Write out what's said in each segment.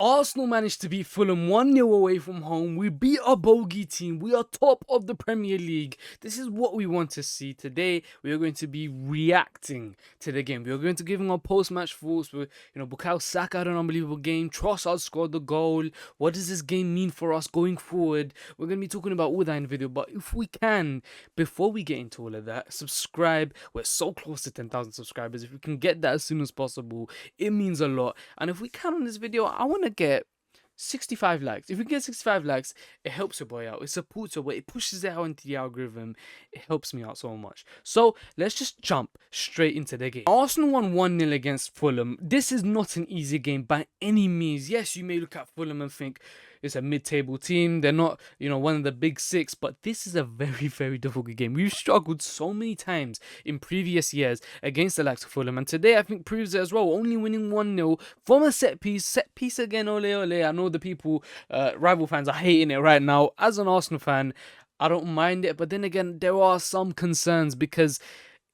Arsenal managed to beat Fulham 1-0 away from home. We beat a bogey team. We are top of the Premier League. This is what we want to see. Today, we are going to be reacting to the game. We are going to give our post-match thoughts. Bukayo Saka had an unbelievable game. Trossard scored the goal. What does this game mean for us going forward? We're going to be talking about all that in the video. But if we can, before we get into all of that, subscribe. We're so close to 10,000 subscribers. If we can get that as soon as possible, it means a lot. And if we can on this video, I want to get 65 likes. If we get 65 likes, it helps your boy out. It supports your boy. It pushes it out into the algorithm. It helps me out so much. So let's just jump straight into the game. Arsenal won 1-0 against Fulham. This is not an easy game by any means. Yes, you may look at Fulham and think it's a mid-table team. They're not, one of the big six, but this is a very, very difficult game. We've struggled so many times in previous years against the likes of Fulham, and today I think proves it as well. Only winning 1-0 from a set piece again. Ole ole. I know the people, rival fans, are hating it right now. As an Arsenal fan, I don't mind it, but then again, there are some concerns because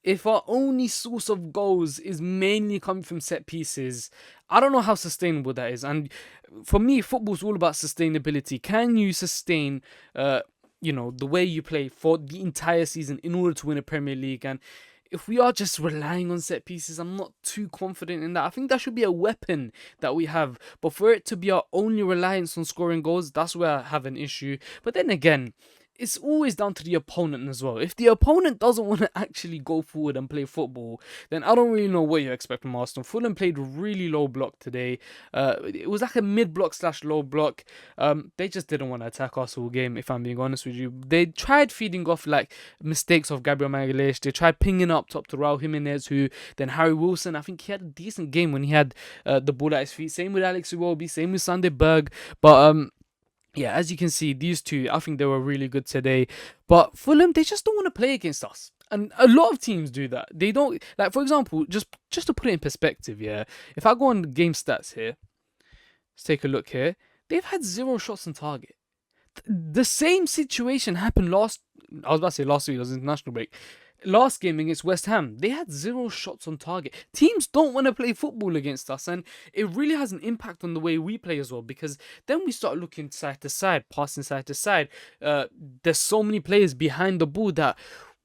if our only source of goals is mainly coming from set pieces, I don't know how sustainable that is. And for me, football's all about sustainability. Can you sustain, the way you play for the entire season in order to win a Premier League? And if we are just relying on set pieces, I'm not too confident in that. I think that should be a weapon that we have. But for it to be our only reliance on scoring goals, that's where I have an issue. But then again, it's always down to the opponent as well. If the opponent doesn't want to actually go forward and play football, then I don't really know what you expect from Arsenal. Fulham played really low block today. It was like a mid-block / low block. They just didn't want to attack us all game, if I'm being honest with you. They tried feeding off like mistakes of Gabriel Magalhaes. They tried pinging up top to Raul Jimenez, then Harry Wilson. I think he had a decent game when he had the ball at his feet. Same with Alex Iwobi, same with Sunday Berg. But yeah, as you can see, these two, I think they were really good today. But Fulham, they just don't want to play against us. And a lot of teams do that. They don't, like, for example, just to put it in perspective, yeah. If I go on game stats here, let's take a look here. They've had 0 shots on target. The same situation happened I was about to say last week, it was international break. Last game against West Ham, they had 0 shots on target. Teams don't want to play football against us, and it really has an impact on the way we play as well, because then we start looking side to side, passing side to side. There's so many players behind the ball that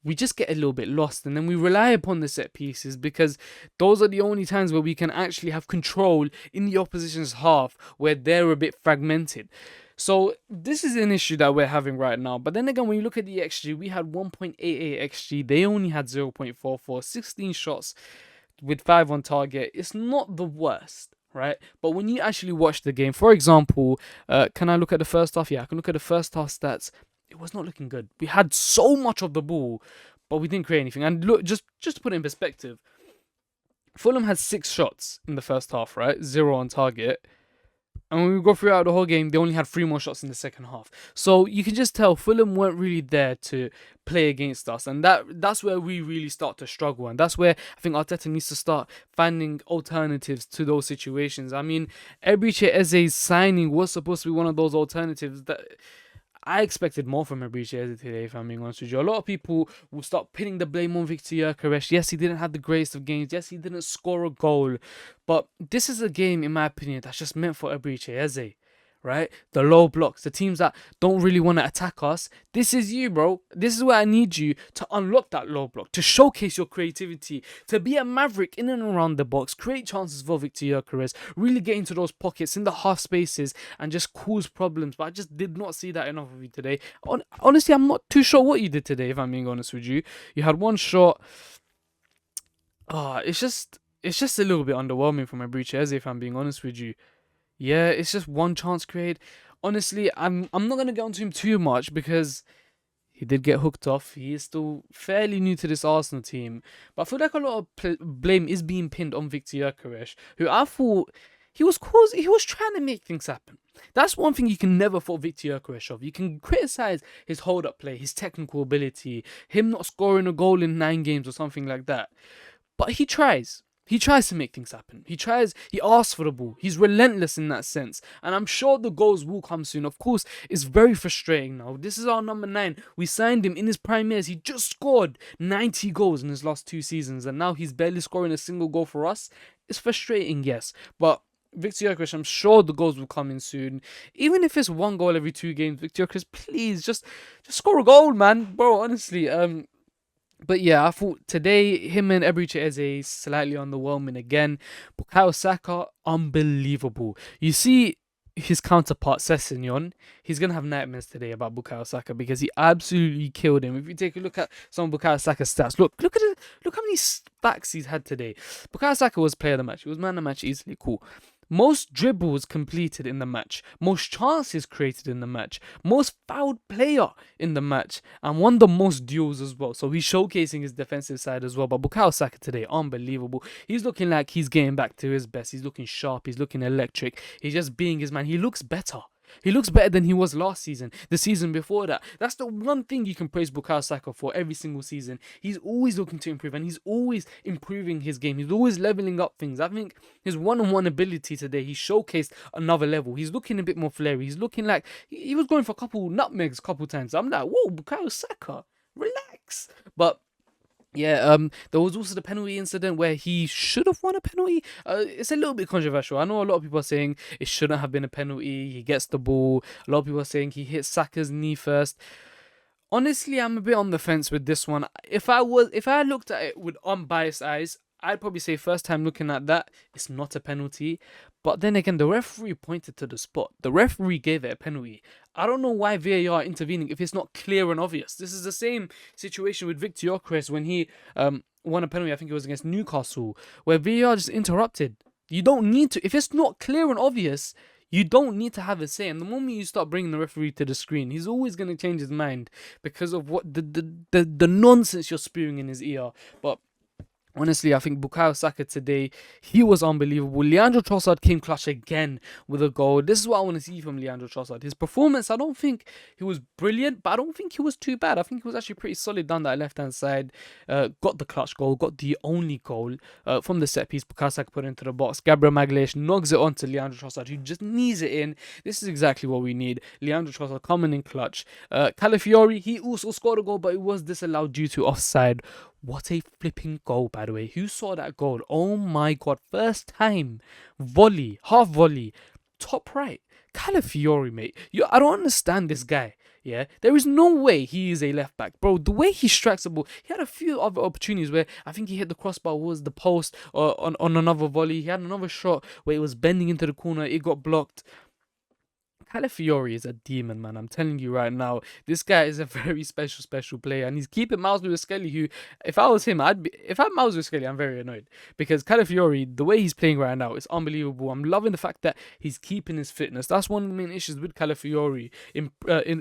we just get a little bit lost, and then we rely upon the set pieces because those are the only times where we can actually have control in the opposition's half, where they're a bit fragmented. So this is an issue that we're having right now. But then again, when you look at the XG, we had 1.88 XG. They only had 0.44, 16 shots with 5 on target. It's not the worst, right? But when you actually watch the game, for example, can I look at the first half? Yeah, I can look at the first half stats. It was not looking good. We had so much of the ball, but we didn't create anything. And look, just to put it in perspective, Fulham had 6 shots in the first half, right? 0 on target. And when we go throughout the whole game, they only had 3 more shots in the second half. So you can just tell Fulham weren't really there to play against us. And that's where we really start to struggle. And that's where I think Arteta needs to start finding alternatives to those situations. I mean, Eberechi Eze's signing was supposed to be one of those alternatives that I expected more from Eberechi Eze today, if I'm being honest with you. A lot of people will start pinning the blame on Victor Gyokeres. Yes, he didn't have the greatest of games. Yes, he didn't score a goal. But this is a game, in my opinion, that's just meant for Eberechi Eze, right? The low blocks, the teams that don't really want to attack us. This is you, bro. This is where I need you to unlock that low block, to showcase your creativity, to be a maverick in and around the box, create chances for Victor Gyokeres, really get into those pockets in the half spaces and just cause problems. But I just did not see that enough of you today. Honestly, I'm not too sure what you did today, if I'm being honest with you. You had 1 shot. It's just a little bit underwhelming from Eberechi Eze, if I'm being honest with you. Yeah, it's just 1 chance created. Honestly, I'm not going to get onto him too much because he did get hooked off. He is still fairly new to this Arsenal team. But I feel like a lot of blame is being pinned on Victor Gyokeres, who I thought he was trying to make things happen. That's one thing you can never fault Victor Gyokeres of. You can criticize his hold-up play, his technical ability, him not scoring a goal in 9 games or something like that. But he tries. He tries to make things happen. He asks for the ball. He's relentless in that sense. And I'm sure the goals will come soon. Of course, it's very frustrating now. This is our number 9. We signed him in his prime years. He just scored 90 goals in his last 2 seasons. And now he's barely scoring a single goal for us. It's frustrating, yes. But Victor Gyokeres, I'm sure the goals will come in soon. Even if it's one goal every 2 games, Victor Gyokeres, please just score a goal, man, bro. Honestly, But yeah, I thought today him and Eberechi Eze slightly underwhelming again. Bukayo Saka, unbelievable. You see his counterpart Sessegnon, he's gonna have nightmares today about Bukayo Saka because he absolutely killed him. If you take a look at some of Bukayo Saka's stats, look at it, look how many stacks he's had today. Bukayo Saka was player of the match. He was man of the match easily. Cool. Most dribbles completed in the match, most chances created in the match, most fouled player in the match, and won the most duels as well. So he's showcasing his defensive side as well. But Bukayo Saka today, unbelievable. He's looking like he's getting back to his best. He's looking sharp. He's looking electric. He's just being his man. He looks better. He looks better than he was last season, the season before that. That's the one thing you can praise Bukayo Saka for every single season. He's always looking to improve and he's always improving his game. He's always leveling up things. I think his one-on-one ability today, he showcased another level. He's looking a bit more flary. He's looking like he was going for a couple nutmegs a couple times. I'm like, whoa, Bukayo Saka, relax. But yeah, there was also the penalty incident where he should have won a penalty. It's a little bit controversial. I know a lot of people are saying it shouldn't have been a penalty. He gets the ball. A lot of people are saying he hit Saka's knee first. Honestly, I'm a bit on the fence with this one. If I looked at it with unbiased eyes, I'd probably say first time looking at that, it's not a penalty. But then again, the referee pointed to the spot. The referee gave it a penalty. I don't know why VAR intervening if it's not clear and obvious. This is the same situation with Victor Gyokeres when he won a penalty. I think it was against Newcastle, where VAR just interrupted. You don't need to. If it's not clear and obvious, you don't need to have a say. And the moment you start bringing the referee to the screen, he's always going to change his mind because of what the nonsense you're spewing in his ear. But honestly, I think Bukayo Saka today, he was unbelievable. Leandro Trossard came clutch again with a goal. This is what I want to see from Leandro Trossard. His performance, I don't think he was brilliant, but I don't think he was too bad. I think he was actually pretty solid down that left-hand side. Got the clutch goal, got the only goal from the set piece. Bukayo Saka put it into the box. Gabriel Magalhaes knocks it onto Leandro Trossard, who just knees it in. This is exactly what we need. Leandro Trossard coming in clutch. Calafiori, he also scored a goal, but it was disallowed due to offside. What a flipping goal, by the way. Who saw that goal? Oh my god. First time. Volley. Half volley. Top right. Calafiori, mate. I don't understand this guy. Yeah. There is no way he is a left back. Bro, the way he strikes the ball. He had a few other opportunities where I think he hit the crossbar, was the post, or on another volley. He had another shot where it was bending into the corner. It got blocked. Calafiori is a demon, man. I'm telling you right now. This guy is a very special player, and he's keeping Miles Lewis-Skelly, who, if I was him, if I'm Miles Lewis-Skelly, I'm very annoyed because Calafiori, the way he's playing right now, is unbelievable. I'm loving the fact that he's keeping his fitness. That's one of the main issues with Calafiori.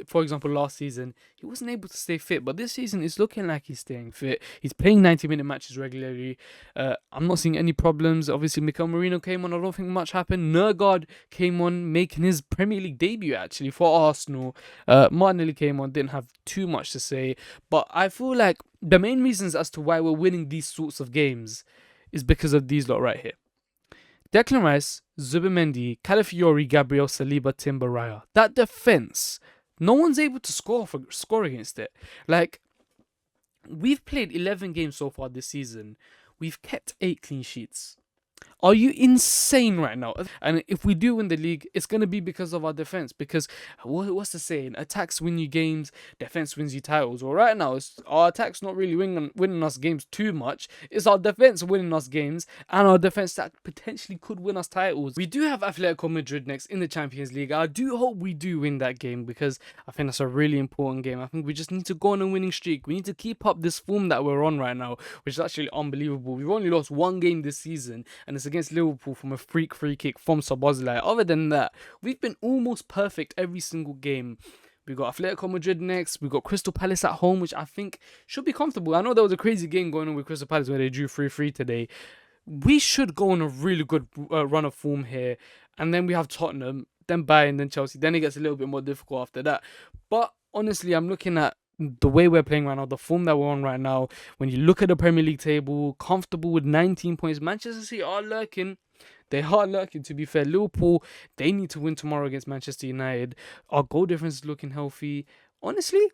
For example, last season, he wasn't able to stay fit, but this season it's looking like he's staying fit. He's playing 90-minute matches regularly. I'm not seeing any problems. Obviously, Mikel Merino came on. I don't think much happened. Nergard came on, making his Premier League debut actually for Arsenal. Martinelli came on, didn't have too much to say, but I feel like the main reasons as to why we're winning these sorts of games is because of these lot right here. Declan Rice, Zubimendi, Calafiori, Gabriel, Saliba, Timber, Raya. That defense, no one's able to score against it. Like, we've played 11 games so far this season. We've kept 8 clean sheets. Are you insane right now? And if we do win the league, it's going to be because of our defense. Because what's the saying? Attacks win you games, defense wins you titles. Well, right now, our attacks not really winning us games too much. It's our defense winning us games, and our defense that potentially could win us titles. We do have Atletico Madrid next in the Champions League. I do hope we do win that game because I think that's a really important game. I think we just need to go on a winning streak. We need to keep up this form that we're on right now, which is actually unbelievable. We've only lost 1 game this season, and it's against Liverpool from a free kick from Szoboszlai. Other than that, we've been almost perfect every single game. We got Atletico Madrid next. We got Crystal Palace at home, which I think should be comfortable. I know there was a crazy game going on with Crystal Palace where they drew 3-3 today. We should go on a really good run of form here. And then we have Tottenham, then Bayern, then Chelsea. Then it gets a little bit more difficult after that. But honestly, I'm looking at the way we're playing right now, the form that we're on right now. When you look at the Premier League table, comfortable with 19 points. Manchester City are lurking. They are lurking, to be fair. Liverpool, they need to win tomorrow against Manchester United. Our goal difference is looking healthy. Honestly,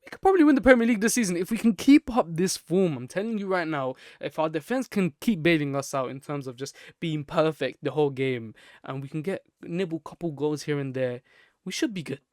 We could probably win the Premier League this season if we can keep up this form. I'm telling you right now, if our defense can keep bailing us out in terms of just being perfect the whole game, and we can get nibble couple goals here and there, we should be good.